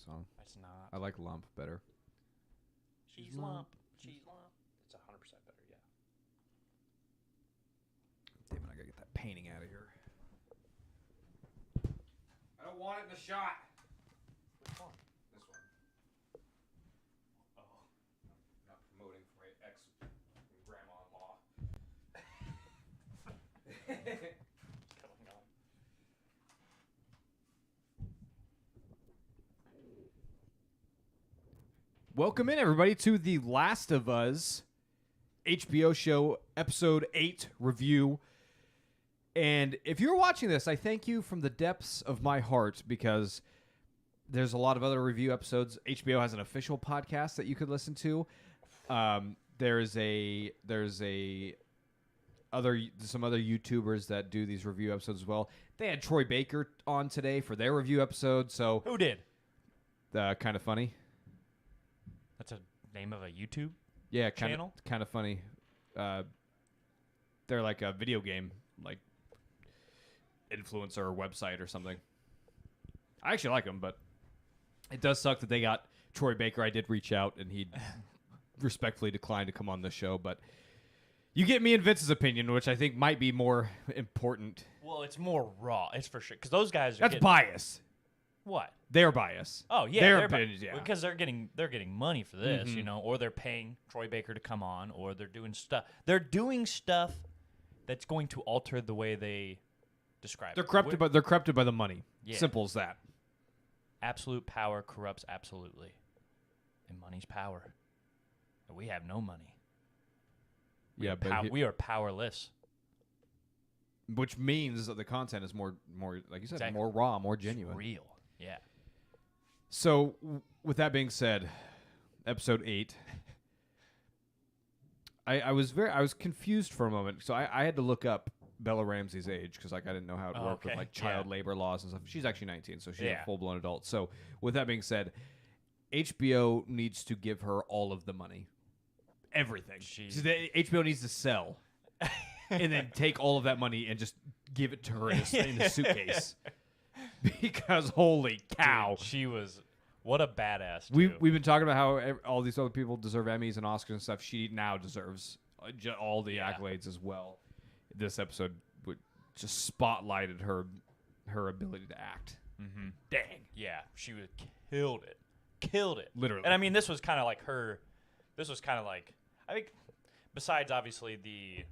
song. It's not. I like Lump better. Cheese lump. Cheese lump. It's 100% better, yeah. Damn it, I gotta get that painting out of here. I don't want it in the shot. Which one? This one. Oh. Not promoting for my ex-grandma-in-law. What's going on? Welcome in, everybody, to The Last of Us HBO show episode 8 review. And if you're watching this, I thank you from the depths of my heart because there's a lot of other review episodes. HBO has an official podcast that you could listen to. There's some other YouTubers that do these review episodes as well. They had Troy Baker on today for their review episode, so Who did? kind of funny. That's a name of a YouTube? Yeah, Channel? kind of funny. They're like a video game like influencer or website or something. I actually like them, but it does suck that they got Troy Baker. I did reach out, and he respectfully declined to come on the show. But you get me and Vince's opinion, which I think might be more important. Well, it's more raw. It's for sure. Because those guys are That's getting... bias. What? Their bias. Oh, yeah. Their they're opinions, yeah. Because they're getting money for this, Mhm. you know, or they're paying Troy Baker to come on, or they're doing stuff. They're doing stuff that's going to alter the way they describe They're it. corrupted by the money. Yeah. Simple as that. Absolute power corrupts absolutely. And money's power. And we have no money. Yeah, but We are powerless. which means that the content is more like you said, Exactly. more raw, more genuine. It's real. Yeah. So, with that being said, episode 8. I was confused for a moment. So I had to look up Bella Ramsey's age because like I didn't know how it Oh, worked with okay. like child Yeah. labor laws and stuff. She's actually 19, so she's Yeah. a full blown adult. So with that being said, HBO needs to give her all of the money, everything. She- So HBO needs to sell, and then take all of that money and just give it to her in a suitcase. Because holy cow. Dude, she was... What a badass, too. We've been talking about how all these other people deserve Emmys and Oscars and stuff. She now deserves all the Yeah. accolades as well. This episode just spotlighted her ability to act. Mm-hmm. Dang, Yeah, she was killed it. Killed it. literally. And I mean, this was kind of like her. This was kind of like, I think, besides obviously the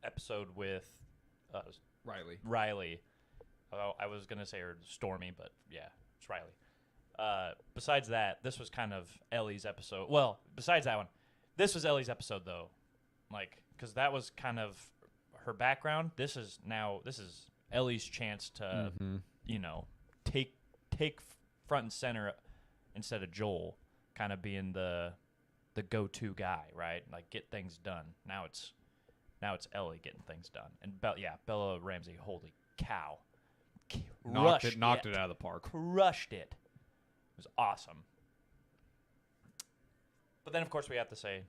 episode with Riley. I was going to say her Stormy, but yeah, it's Riley. Besides that, this was kind of Ellie's episode. Well, besides that one, this was Ellie's episode, though. Like, because that was kind of her background. This is Ellie's chance to, you know, take front and center instead of Joel kind of being the go-to guy, right? Like, get things done. Now it's Ellie getting things done. And Bella Ramsey, holy cow. Knocked it out of the park. Crushed it. It was awesome. But then, of course, we have to say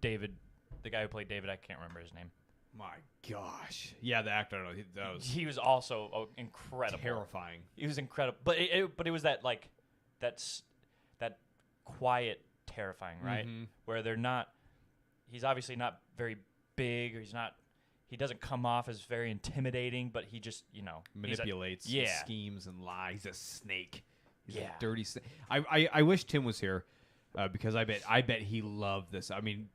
David, the guy who played David, I can't remember his name. My gosh. Yeah, the actor. That was He was also incredible. terrifying. He was incredible. But it was that, like, that quiet terrifying, right? Mhm. Where they're not, he's obviously not very big, or he doesn't come off as very intimidating, but he just, you know. Manipulates, yeah. schemes, and lies. He's a snake. He's Yeah. a dirty snake. I wish Tim was here because I bet he loved this. I mean,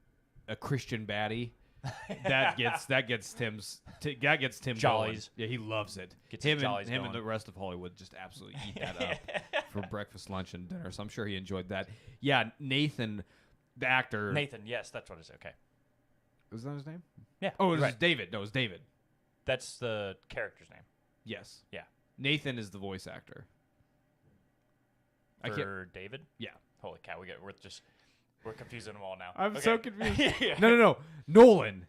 a Christian baddie. That gets Tim going. Jollies. Yeah, he loves it. Gets him his jollies and going. the rest of Hollywood just absolutely eat that up for breakfast, lunch, and dinner. So I'm sure he enjoyed that. Yeah, Nathan, the actor. Nathan, yes, that's what it is. Okay. Was that his name? Yeah. Oh, it was right. David. No, it was David. That's the character's name. Yes. Yeah. Nathan is the voice actor. For David? Yeah. Holy cow, we're confusing them all now. I'm Okay. so confused. Yeah. No. Nolan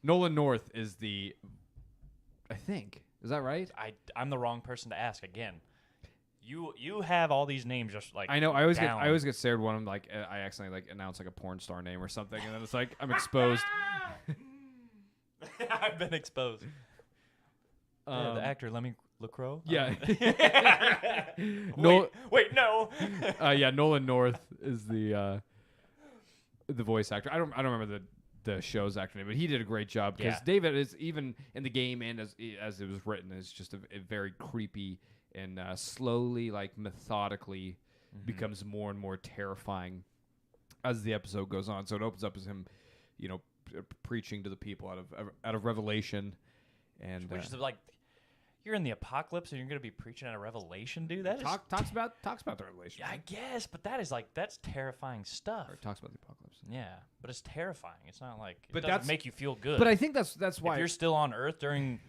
North is the. I think. Is that right? I'm the wrong person to ask again. You have all these names just like I know. I always down. get scared when I'm like I accidentally like announce like a porn star name or something, and then it's like I'm exposed. I've been exposed. Yeah, the actor. Let me LaCroix? Yeah. Wait, no. Yeah, Nolan North is the voice actor. I don't remember the show's actor name, but he did a great job because Yeah. David is, even in the game and as it was written, is just a very creepy and slowly, like methodically, becomes more and more terrifying as the episode goes on. So it opens up as him, preaching to the people out of Revelation, and Which is like, you're in the apocalypse and you're going to be preaching out of Revelation, dude. That talks about the Revelation. Yeah, I guess, but that's terrifying stuff. Or talks about the apocalypse. Yeah, but it's terrifying. It's not like But it doesn't that's- make you feel good. But I think that's why if you're still on Earth during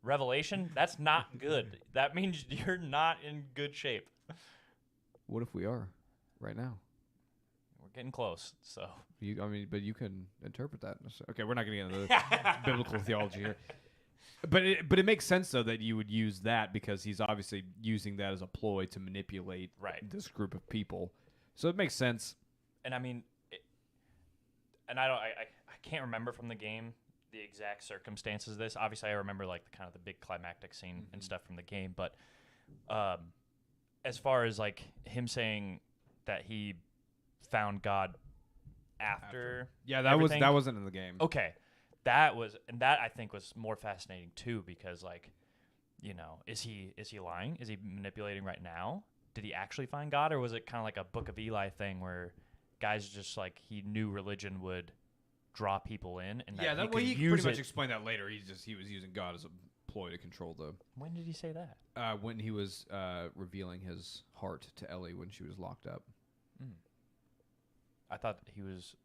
Revelation, that's not good. That means you're not in good shape. What if we are right now? We're getting close, so. But you can interpret that. Okay, we're not going to get into the biblical theology here. But it makes sense, though, that you would use that because he's obviously using that as a ploy to manipulate this group of people. So it makes sense. And I mean, I can't remember from the game the exact circumstances of this. Obviously, I remember like the kind of the big climactic scene and stuff from the game. But as far as like him saying that he found God after that wasn't in the game. Okay. That I think was more fascinating too, because like, is he lying? Is he manipulating right now? Did he actually find God, or was it kind of like a Book of Eli thing where guys just like he knew religion would draw people in, and that he use pretty much it. explained that later. He was using God as a ploy to control the. When did he say that? When he was revealing his heart to Ellie when she was locked up. I thought he was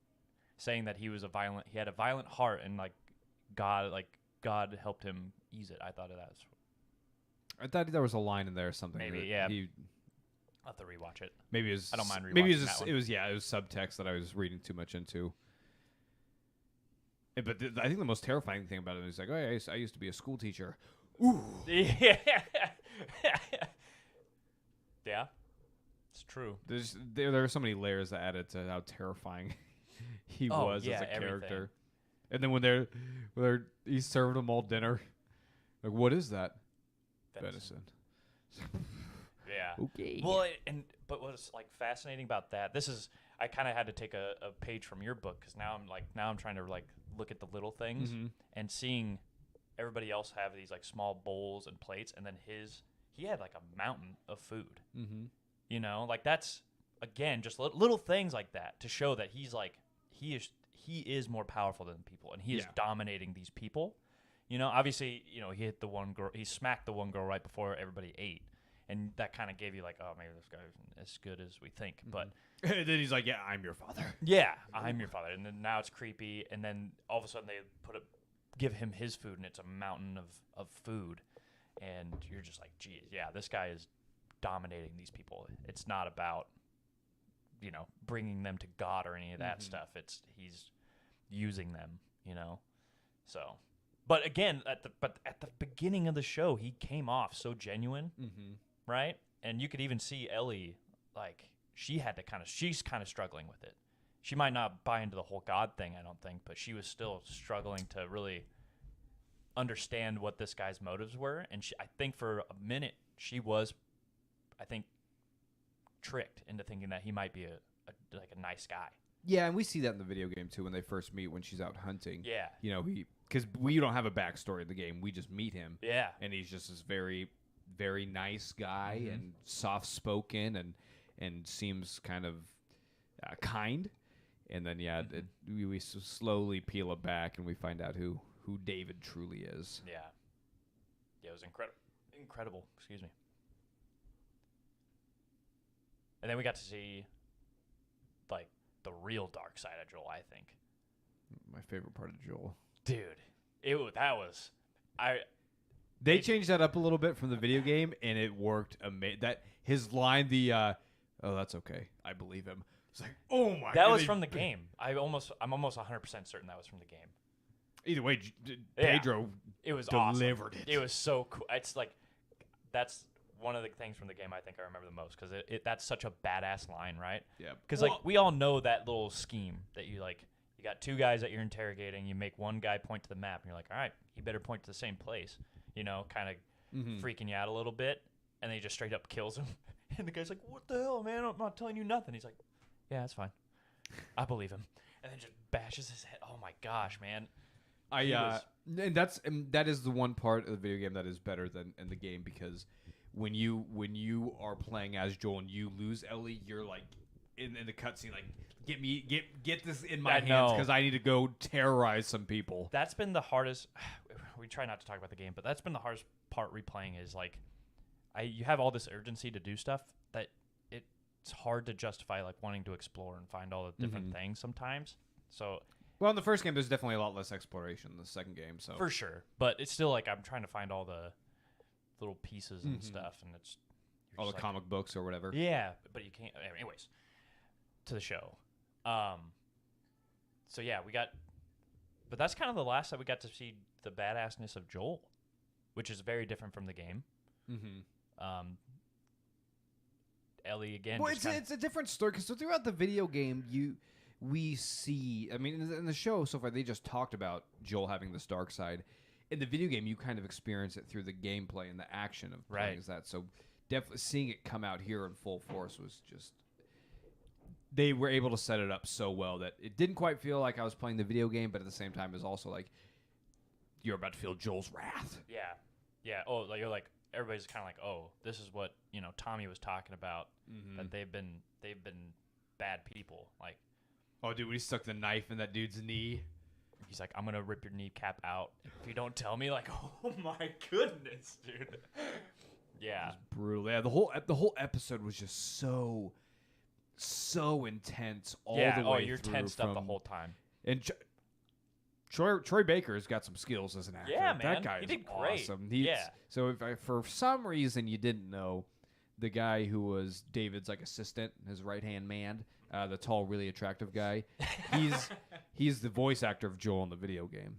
saying that he had a violent heart, and like God helped him ease it. I thought there was a line in there or something. Maybe, that yeah. I'll have to rewatch it. Maybe it was. I don't mind Maybe rewatching that one. it was subtext that I was reading too much into. But I think the most terrifying thing about it is like, I used to be a school teacher. Ooh. Yeah. Yeah. It's true. There are so many layers that added to how terrifying he was as a character. Everything. And then when he served them all dinner, like, what is that? Venison. Yeah. Okay. Well, but what's like fascinating about that? I kind of had to take a page from your book, because now I'm trying to like look at the little things and seeing everybody else have these like small bowls and plates, and then he had like a mountain of food. Like that's again just little things like that to show that he's like he is more powerful than people, and he is dominating these people. Obviously, he hit the one girl, he smacked the one girl right before everybody ate, and that kind of gave you like, oh, maybe this guy's as good as we think. But then he's like, yeah, I'm your father. Yeah, I'm your father. And then now it's creepy, and then all of a sudden they give him his food, and it's a mountain of food, and you're just like, geez, yeah, this guy is dominating these people. It's not about bringing them to God or any of that stuff. He's using them, So, but again, at the beginning of the show, he came off so genuine, right? And you could even see Ellie, like she's kind of struggling with it. She might not buy into the whole God thing, I don't think, but she was still struggling to really understand what this guy's motives were. And I think for a minute she was, tricked into thinking that he might be a nice guy. Yeah, and we see that in the video game too when they first meet when she's out hunting. Yeah. Because we don't have a backstory in the game. We just meet him. Yeah. And he's just this very, very nice guy and soft-spoken and seems kind of kind. And then, we slowly peel it back and we find out who David truly is. Yeah. Yeah, it was incredible. Excuse me. And then we got to see, like, the real dark side of Joel, I think. My favorite part of Joel. Dude, They changed that up a little bit from the video game, and it worked amazing. That his line, oh, that's okay, I believe him. It's like, oh my god. That was from the game. I'm almost 100% certain that was from the game. Either way, Pedro it was delivered awesome. it. It was so cool. It's like, that's one of the things from the game I think I remember the most, because that's such a badass line, right? Yeah. Because like we all know that little scheme that you got two guys that you're interrogating. You make one guy point to the map, and you're like, all right, he better point to the same place. Kind of freaking you out a little bit, and then he just straight up kills him. And the guy's like, "What the hell, man? I'm not telling you nothing." He's like, "Yeah, that's fine. I believe him." And then just bashes his head. Oh my gosh, man. And that is the one part of the video game that is better than in the game, because when you are playing as Joel and you lose Ellie, you're like in the cutscene like, get this in my hands because I need to go terrorize some people. That's been the hardest. We try not to talk about the game, but that's been the hardest part replaying is like, you have all this urgency to do stuff that it's hard to justify like wanting to explore and find all the different things sometimes. So. Well, in the first game, there's definitely a lot less exploration than the second game. So for sure, but it's still like I'm trying to find all the little pieces and stuff, and it's all the comic books or whatever. Yeah, but you can't. Anyways, to the show. So yeah, but that's kind of the last that we got to see the badassness of Joel, which is very different from the game. Ellie again. Well, it's a different story because throughout the video game we see, I mean, in the show so far, they just talked about Joel having this dark side. In the video game, you kind of experience it through the gameplay and the action of playing as that. So definitely seeing it come out here in full force was just... They were able to set it up so well that it didn't quite feel like I was playing the video game, but at the same time, it was also like, you're about to feel Joel's wrath. Yeah. Yeah. Oh, like you're like, everybody's kind of like, oh, this is what, Tommy was talking about, that they've been bad people. Like, oh, dude, when he stuck the knife in that dude's knee. He's like, I'm going to rip your kneecap out if you don't tell me. Like, oh, my goodness, dude. Yeah. It was brutal. Yeah, the whole episode was just so intense all the way through. Oh, you're tensed up the whole time. And Troy Baker's got some skills as an actor. Yeah, man. That guy he is did great. awesome. Yeah. So if for some reason you didn't know, the guy who was David's like assistant, his right-hand man, the tall, really attractive guy, he's the voice actor of Joel in the video game.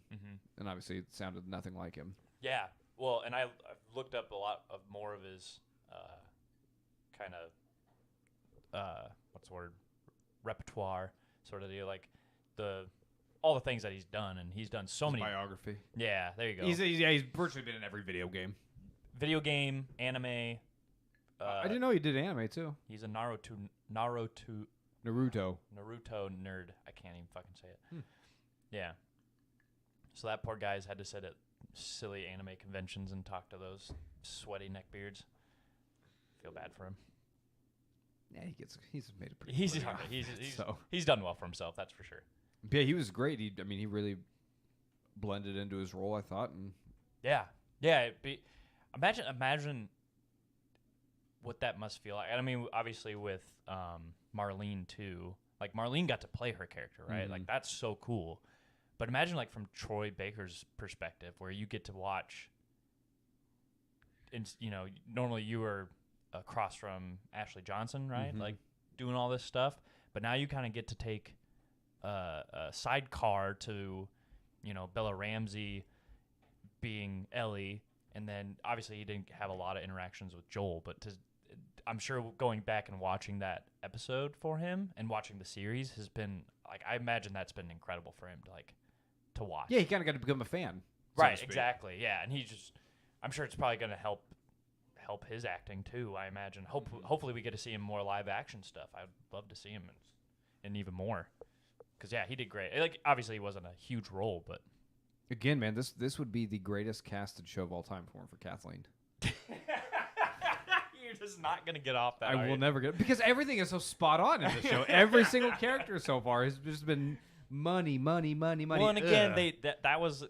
And obviously it sounded nothing like him. Yeah. Well, and I've looked up a lot of more of his kind of what's the word, repertoire sort of deal, like all the things that he's done, and he's done so many biography. Yeah, there you go. He's virtually been in every video game, anime. I didn't know he did anime too. He's a Naruto nerd. I can't even fucking say it. Yeah. So that poor guy's had to sit at silly anime conventions and talk to those sweaty neckbeards. Feel bad for him. Yeah, he's made a pretty. He's done well for himself. That's for sure. Yeah, he was great. He really blended into his role, I thought. And yeah. Imagine what that must feel like. I mean, obviously with Marlene too. Like Marlene got to play her character, right? Like that's so cool. But imagine like from Troy Baker's perspective, where you get to watch. And normally you were across from Ashley Johnson, right? Like doing all this stuff, but now you kind of get to take a sidecar to, Bella Ramsey being Ellie, and then obviously he didn't have a lot of interactions with Joel, but I'm sure going back and watching that episode for him and watching the series has been like, I imagine that's been incredible for him to watch. Yeah, he kind of got to become a fan. Right, exactly. Yeah, and I'm sure it's probably going to help his acting too, I imagine. Hopefully we get to see him more live action stuff. I'd love to see him in even more. Because, yeah, he did great. Like, obviously he wasn't a huge role, but... Again, man, this would be the greatest casted show of all time for Kathleen. You're just not going to get off that, I will never get... Because everything is so spot on in the show. Every single character so far has just been money. Well, and again,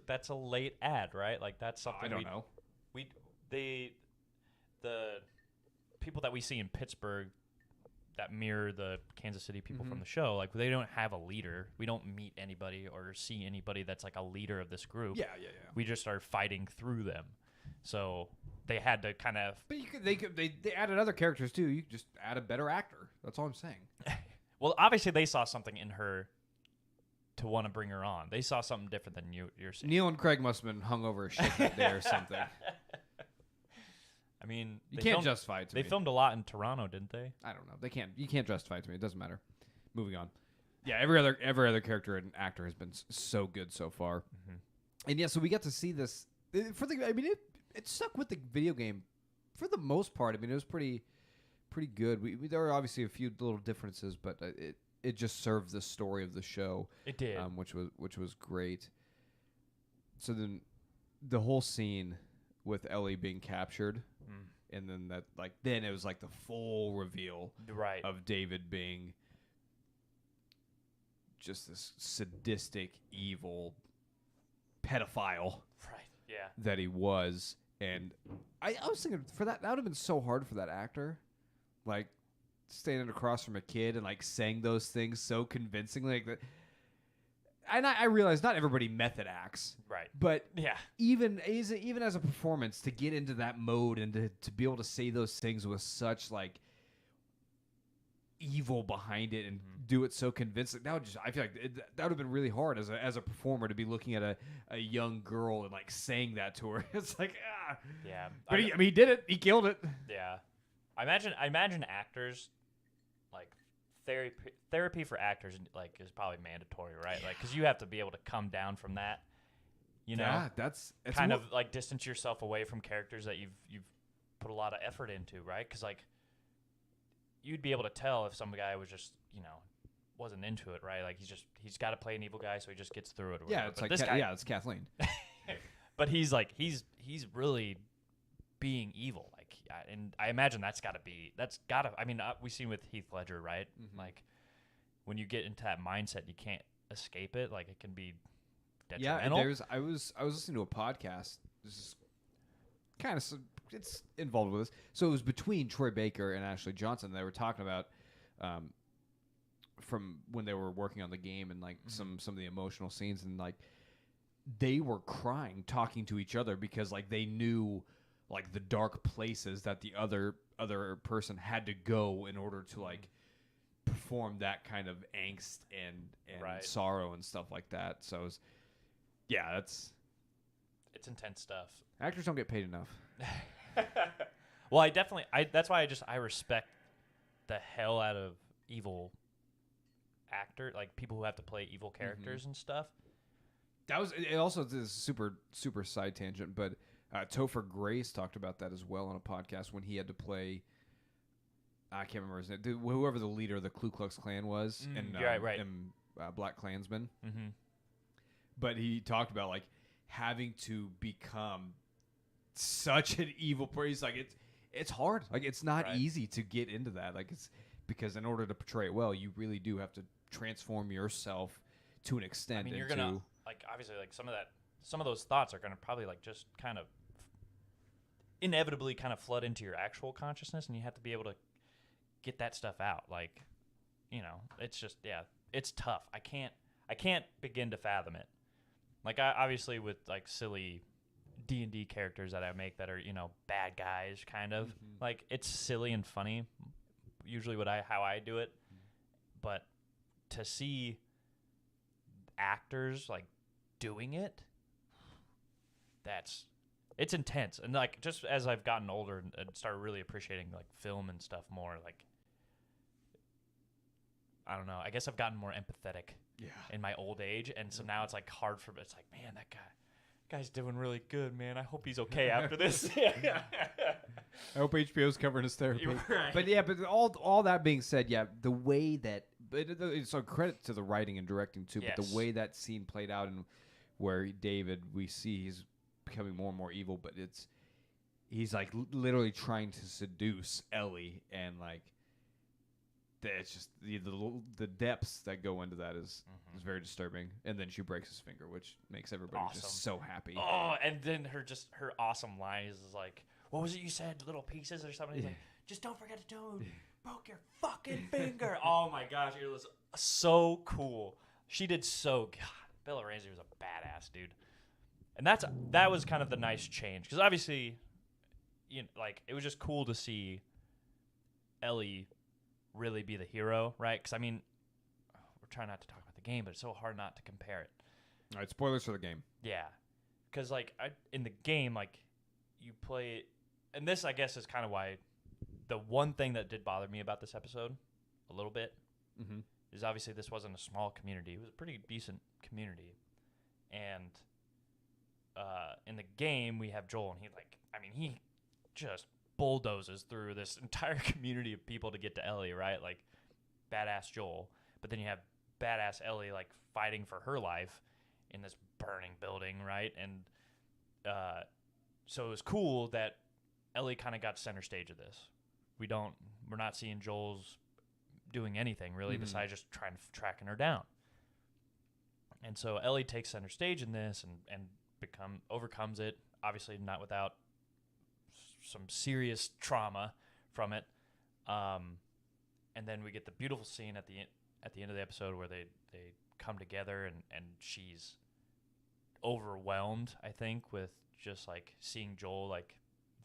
that's a late ad, right? Like, that's something I don't know. The people that we see in Pittsburgh that mirror the Kansas City people from the show, like they don't have a leader. We don't meet anybody or see anybody that's like a leader of this group. Yeah. We just are fighting through them. So they had to kind of. But they added other characters too. You could just add a better actor. That's all I'm saying. Well, obviously they saw something in her to want to bring her on. They saw something different than you're seeing. Neil and Craig must have been hung over a shit that day or something. I mean, you can't justify it to me. They filmed a lot in Toronto, didn't they? I don't know. They can't. You can't justify it to me. It doesn't matter. Moving on. Yeah, every other character and actor has been so good so far. And yeah, so we got to see this for the. I mean, it stuck with the video game for the most part. I mean, it was pretty good. There were obviously a few little differences, but it just served the story of the show. It did. Which was great. So then, the whole scene with Ellie being captured, and then then it was like the full reveal Right. of David being just this sadistic, evil pedophile Right. Yeah. that he was. And I was thinking for that would have been so hard for that actor, like standing across from a kid and like saying those things so convincingly. Like that. And I realize not everybody method acts, Right. but Yeah. even as a performance to get into that mode and to be able to say those things with such like evil behind it and do it so convincing, I feel like that would have been really hard as a performer to be looking at a young girl and like saying that to her. It's like Yeah. but he did it. He killed it. Yeah. I imagine actors like therapy for actors like is probably mandatory, right? Like because you have to be able to come down from that. You know, Yeah, it's kind more, of like distance yourself away from characters that you've put a lot of effort into, right? Because like you'd be able to tell if some guy was just wasn't into it, right? Like he's got to play an evil guy, so he just gets through it. Or yeah. whatever. It's But like this guy, it's Kathleen. but he's like he's really being evil, like, and I imagine that's gotta. I mean, we've seen with Heath Ledger, right? Like when you get into that mindset, you can't escape it. Like it can be detrimental. Yeah, I was listening to a podcast. This is kind of it's involved with this. So it was between Troy Baker and Ashley Johnson. They were talking about from when they were working on the game and like some of the emotional scenes, and like they were crying talking to each other because like they knew like the dark places that the other person had to go in order to like perform that kind of angst and Right. sorrow and stuff like that. So it was, it's intense stuff. actors don't get paid enough. Well, that's why I respect the hell out of evil actor, like people who have to play evil characters and stuff. That was it. Also, this is super side tangent, but Topher Grace talked about that as well on a podcast when he had to play. I can't remember his name. Whoever the leader of the Ku Klux Klan was, and right. Black Klansman. Mm-hmm. But he talked about like having to become such an evil person. He's like it's hard. Like it's not Right. easy to get into that. Like it's because in order to portray it well, you really do have to transform yourself to an extent. I mean, you're gonna like obviously like some of those thoughts are gonna probably like just kind of inevitably kind of flood into your actual consciousness, and you have to be able to get that stuff out. Like, it's just it's tough. I can't begin to fathom it. Like I obviously with like silly D&D characters that I make that are bad guys kind of like it's silly and funny. Usually how I do it, but to see actors like doing it, it's intense. And like just as I've gotten older and started really appreciating like film and stuff more, like I don't know, I guess I've gotten more empathetic in my old age, and so now it's like hard for it's like, man, that guy's doing really good, man. I hope he's okay after this. I hope HBO's covering his therapy. Right. But all that being said, the way that it's a credit to the writing and directing too. Yes. But the way that scene played out and where David, we see he's becoming more and more evil, but he's like literally trying to seduce Ellie, and like it's just the depths that go into that is very disturbing. And then she breaks his finger, which makes everybody Awesome. just so happy. Oh, and then her awesome line is like, what was it you said? Little pieces or something? He's like, just don't forget to broke your fucking finger. Oh my gosh, it was so cool. She did so good. Bella Ramsey was a badass, dude. And that was kind of the nice change, because obviously, like it was just cool to see Ellie really be the hero, right? Because I mean, we're trying not to talk about the game, but it's so hard not to compare it. All right, spoilers for the game. Yeah, because like in the game, like you play it, and this I guess is kind of why the one thing that did bother me about this episode a little bit is obviously this wasn't a small community; it was a pretty decent community, and in the game we have Joel, and I mean, he just bulldozes through this entire community of people to get to Ellie, right? Like, badass Joel. But then you have badass Ellie, like, fighting for her life in this burning building, right? And so it was cool that Ellie kind of got center stage of this. We're not seeing Joel's doing anything really besides just tracking her down. And so Ellie takes center stage in this and overcomes it. Obviously, not without some serious trauma from it. And then we get the beautiful scene at the end of the episode where they come together and she's overwhelmed, I think, with just like seeing Joel like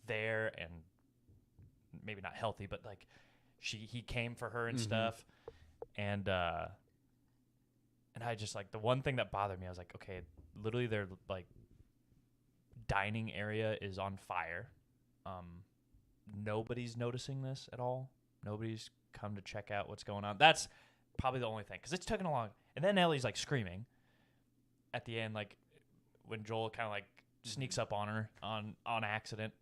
there and maybe not healthy, but like he came for her and stuff. And I just like, the one thing that bothered me, I was like, okay, literally their like dining area is on fire. Nobody's noticing this at all. Nobody's come to check out what's going on. That's probably the only thing, because it's taken a long. And then Ellie's like screaming at the end, like when Joel kind of like sneaks up on her on accident,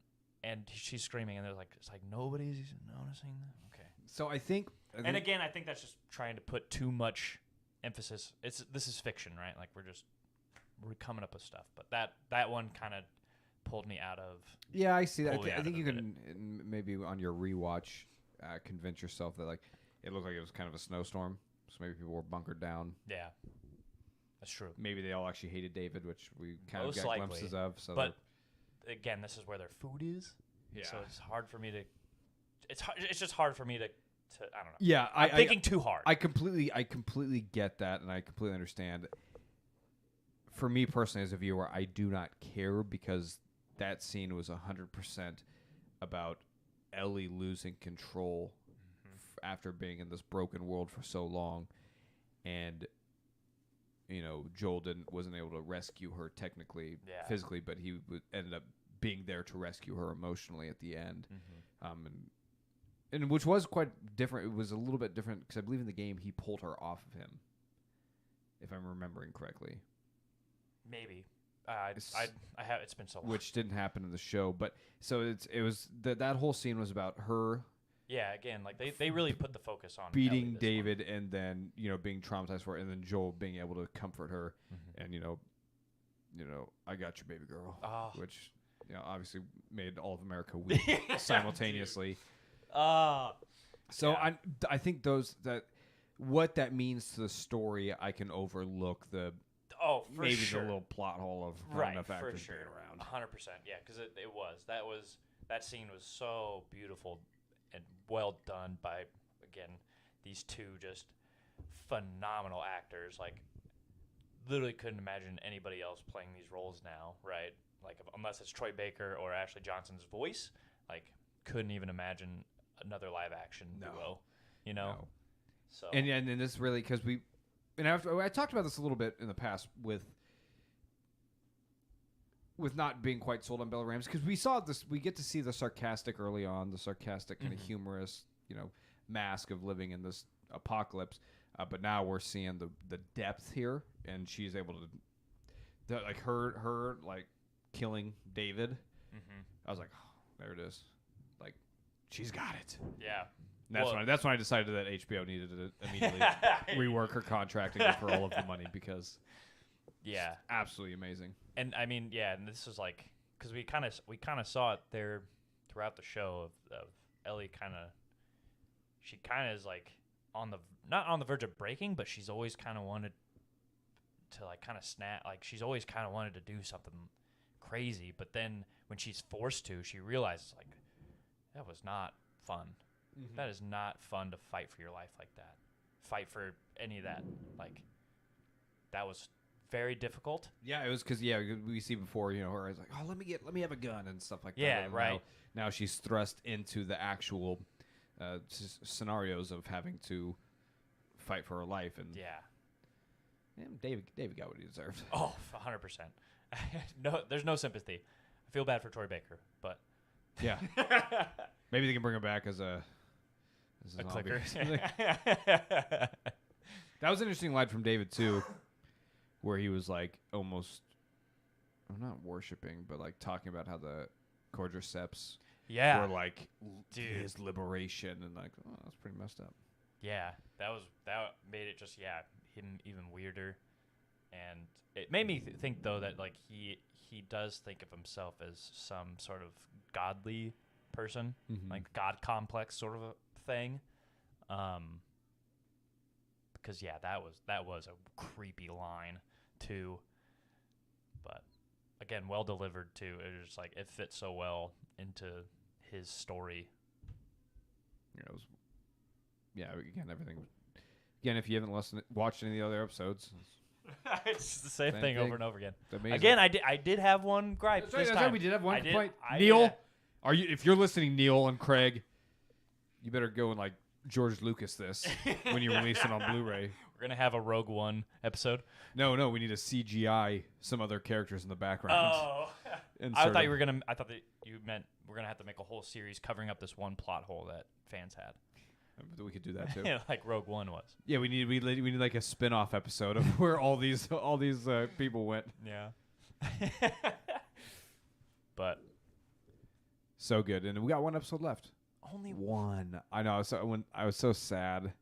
and she's screaming, and they're like, it's like nobody's noticing that. Okay. So I think And again, I think that's just trying to put too much emphasis. This is fiction, right? Like we're coming up with stuff, but that one kind of pulled me out of. Yeah, I see that. Pulled me I out think of you it a can maybe on your rewatch convince yourself that like it looked like it was kind of a snowstorm, so maybe people were bunkered down. Yeah, that's true. Maybe they all actually hated David, which we kind Most of got likely. glimpses of. So But again, this is where their food is. yeah, So it's hard for me to. It's just hard for me to I don't know. yeah, I'm thinking too hard. I completely get that, and I completely understand. For me personally, as a viewer, I do not care because that scene was 100% about Ellie losing control after being in this broken world for so long, and Joel wasn't able to rescue her technically, physically, but he ended up being there to rescue her emotionally at the end, and which was quite different. It was a little bit different because I believe in the game he pulled her off of him, if I'm remembering correctly. Maybe. I have. It's been so long. Which didn't happen in the show, but so it was that whole scene was about her. Yeah, again, like they really put the focus on beating Ellie, David and then being traumatized for it, and then Joel being able to comfort her, and I got your baby girl, which obviously made all of America weep simultaneously. So yeah. I think what that means to the story, I can overlook the. Oh, for maybe sure. the little plot hole of Right, enough for actors sure. being around. 100%, yeah, because that scene was so beautiful and well done by, again, these two just phenomenal actors. Like, literally couldn't imagine anybody else playing these roles now, right? Like, unless it's Troy Baker or Ashley Johnson's voice, like, couldn't even imagine another live action duo, No. So And this really because I talked about this a little bit in the past with not being quite sold on Bella Ramsey, because we get to see the sarcastic early on, the sarcastic kind of humorous, mask of living in this apocalypse, but now we're seeing the depth here, and she's able to like her like killing David. I was like, oh, there it is, like she's got it. yeah. And that's when I decided that HBO needed to immediately rework her contract and give her all of the money, because Yeah. absolutely amazing. And I mean, yeah, and this is like, because we kind of saw it there throughout the show of Ellie she kind of is like not on the verge of breaking, but she's always kind of wanted to like kind of snap, like she's always kind of wanted to do something crazy, but then when she's forced to, she realizes like that was not fun. That is not fun to fight for your life like that. Fight for any of that. Like, that was very difficult. Yeah, it was because we see before her is like, oh, let me have a gun and stuff like that. Yeah, And right. Now she's thrust into the actual scenarios of having to fight for her life, and David got what he deserved. Oh, 100%. No, there's no sympathy. I feel bad for Troy Baker, but Yeah, maybe they can bring him back as a clicker. That was an interesting line from David too, where he was like almost, I'm not worshiping, but like talking about how cordyceps Yeah, were like Dude. his liberation, and like, oh, that's pretty messed up. yeah, that made it just him even weirder, and it made me think though that like he does think of himself as some sort of godly person, like god complex sort of a thing, because yeah, that was a creepy line too, but again, well delivered too. It was just like it fits so well into his story. Yeah, it was. Yeah, again, everything. Again, if you haven't watched any of the other episodes, It's the same Same thing over thing. and over again. it's amazing. Again, I did have one gripe That's right, this that's time. right, we did have one I did- complaint. I Neil, did- are you? If you're listening, Neil and Craig, you better go and like George Lucas this when you release it on Blu-ray. We're gonna have a Rogue One episode. No, we need to CGI some other characters in the background. Oh, I Insert thought you them. were gonna. I thought that you meant we're gonna have to make a whole series covering up this one plot hole that fans had, We could do that too. like Rogue One was. Yeah, we need like a spin-off episode of where all these people went. Yeah. But So good, and we got one episode left. only One. I know. I was so sad.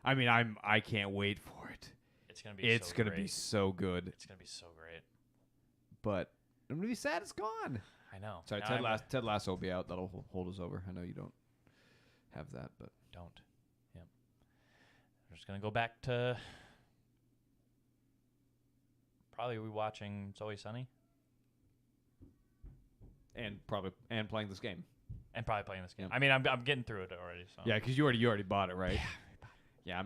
I mean, I can't wait for it. it's gonna be. It's so gonna great. be so good, It's gonna be so great. but I'm gonna be sad it's gone. I know. Sorry, Now Ted Lasso will be out. That'll hold us over. I know you don't have that, but Don't. Yep. We're just gonna go back to probably rewatching It's Always Sunny and playing this game. and probably playing this game. Yeah. I mean, I'm getting through it already. So Yeah, because you already bought it, right? Yeah,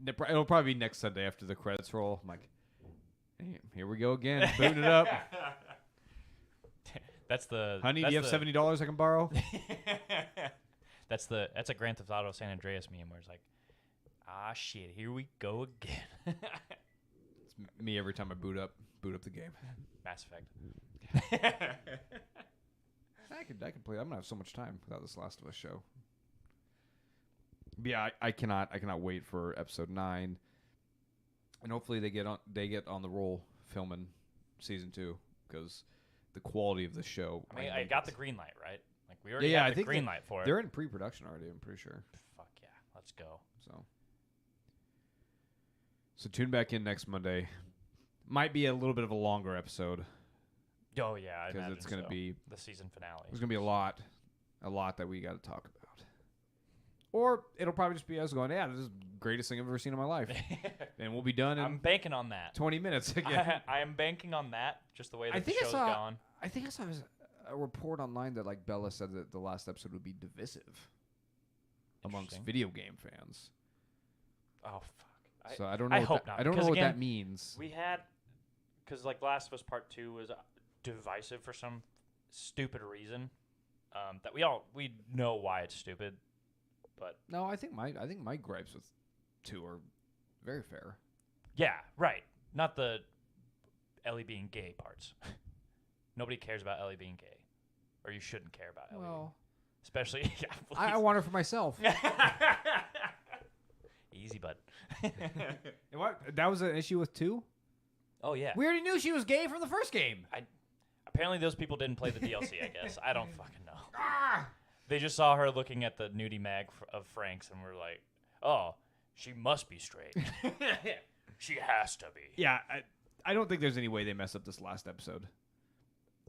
it'll probably be next Sunday after the credits roll. I'm like, hey, here we go again, booting it up. That's the Honey, that's do you have the- $70 I can borrow? That's a Grand Theft Auto San Andreas meme where it's like, ah shit, here we go again. It's me every time I boot up the game. Mass Effect. I can play. I'm gonna have so much time without this Last of Us show. But yeah, I cannot wait for episode 9, and hopefully they get on the roll filming season 2 because the quality of the show. I mean, I need got it. the green light, right? Like we already Yeah, I have the think green light for it. They're in pre-production already. I'm pretty sure. Fuck yeah, let's go. So tune back in next Monday. Might be a little bit of a longer episode Oh yeah, I because imagine it's gonna so. be the season finale. there's gonna be a lot that we got to talk about. Or it'll probably just be us going, yeah, this is the greatest thing I've ever seen in my life. And we'll be done in I'm banking on that. 20 minutes again. I am banking on that. Just the way that I the think I show's saw- gone. I think I saw a report online that like Bella said that the last episode would be divisive amongst Interesting. video game fans. Oh fuck. So I don't know. I what hope that, not, I don't know because what again, that means. We had, because like Last of Us Part 2 was divisive for some stupid reason. That we know why it's stupid, but No, I think my gripes with 2 are very fair. yeah, right. Not the Ellie being gay parts. Nobody cares about Ellie being gay, or you shouldn't care about Ellie. Well, Especially, yeah. I want it for myself. Easy, bud. What? That was an issue with 2? Oh yeah. We already knew she was gay from the first game. Apparently, those people didn't play the DLC. I guess I don't fucking know. They just saw her looking at the nudie mag of Frank's and were like, "Oh, she must be straight. She has to be." Yeah, I don't think there's any way they mess up this last episode.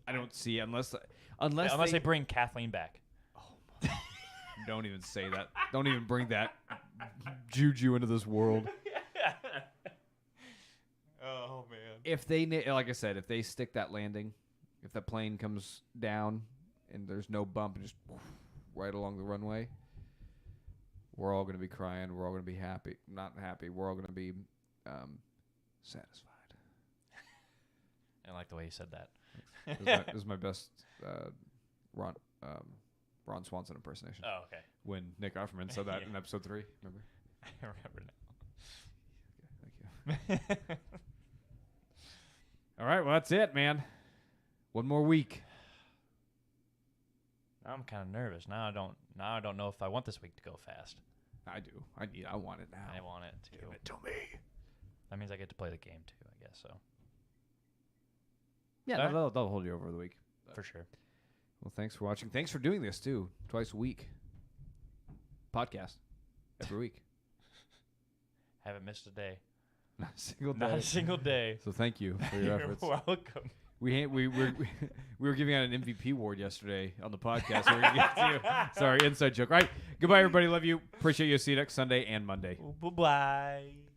I don't see unless Unless they bring Kathleen back. don't even say that. Don't even bring that juju into this world. Oh man. If they like I said, if they stick that landing, if the plane comes down and there's no bump and just right along the runway, we're all going to be crying. We're all going to be happy. Not happy. We're all going to be satisfied. I like the way you said that. This is my best Ron Swanson impersonation. Oh, okay. When Nick Offerman said that Yeah. in episode 3, remember? I remember Thank you. now. All right, well that's it, man. One more week. Now I'm kind of nervous. Now I don't know if I want this week to go fast. I do. I want it now. I want it to. Give it to me. That means I get to play the game too. I guess so. Yeah, All right. they'll hold you over the week. For sure. Well, thanks for watching. Thanks for doing this too. Twice a week. Podcast every week. Haven't missed a day. Not a single day. Not a single day. So thank you for your You're efforts. welcome. We were giving out an MVP award yesterday on the podcast. So we're gonna get to you. Sorry, inside joke. All right. Goodbye, everybody. Love you. Appreciate you. See you next Sunday and Monday. Bye-bye.